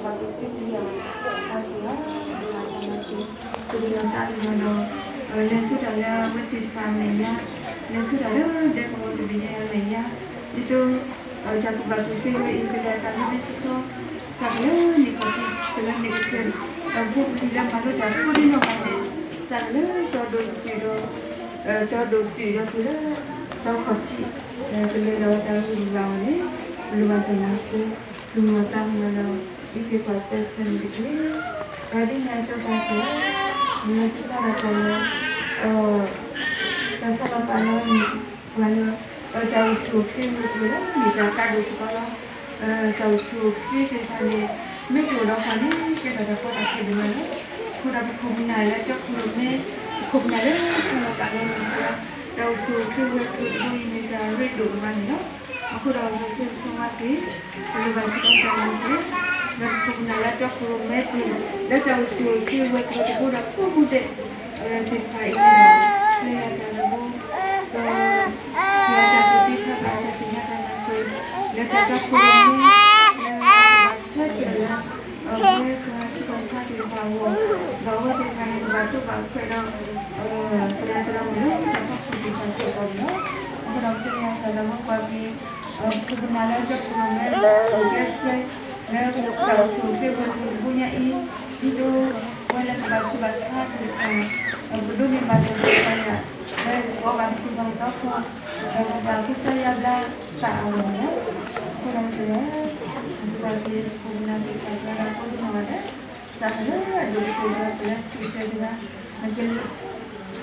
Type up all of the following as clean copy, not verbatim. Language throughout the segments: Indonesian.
bagus dia hasilnya masih sudah tadi mana yang sudah ya mesin panennya yang sudah ada kemudiannya itu jago bagus itu kelihatan itu karena nikmati dengan nikmati buat tidak malu jago di nomor karena jodoh tidak tahu kecil beliau tahu lawannya belum ada nasi belum ada mana itu proses sendiri tadi nanti pasti nanti kita akan mana jauh suci itu bisa kado sekolah jauh suci kita ni macam orang ni kita dapat apa di mana kita berkumpulan lah kumpulan kalau tak ada jauh suci itu ini dah redo mana aku dah mesti semua di lepas itu jangan dan kumpulan lah kumpulan itu dah jauh suci itu kita dah kumpulan sampai ini saya dah belum membaca saya orang sudah tahu bagus saya ada tahunya kurang saya sebagai pengguna pelajaran pun ada saya ada juga kita juga mungkin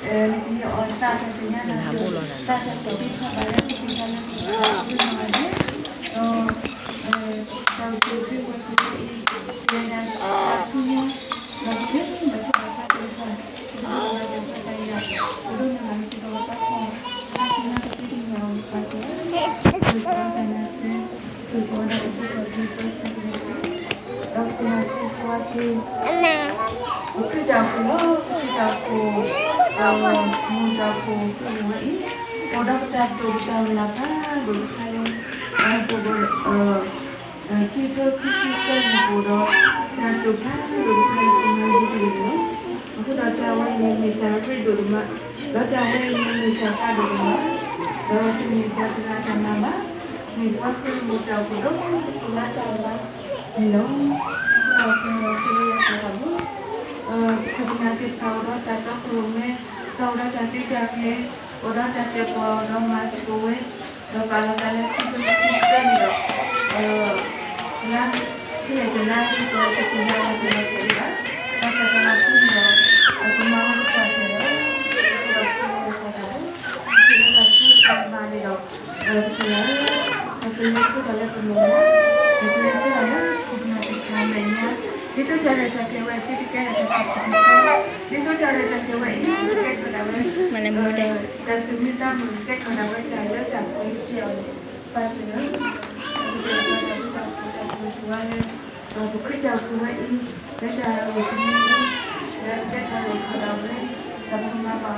ini orang satunya nanti tak seperti kabar kita nanti ada tahu juga waktu ini yang satunya mungkin baca tulisan aku dah tahu ini saya di rumah, dah tahu ini saya di rumah, dah ini saya nak nama, ini pasti mudah buruk, nak nama, hello, aku kamu, sebenarnya saudara datang ke rumah, saudara jadi jaga, orang jadi orang masuk, kalau itu sistem itu, yang dia jelas itu sebenarnya adalah jelas, maka dalam itu aku mahu berkata, itu cara cakap itu cara itu cara cakap ini mana mudah dan semua mungkin kalau cara cakap itu pasal bekerja semua ini cara begini dan cara kalau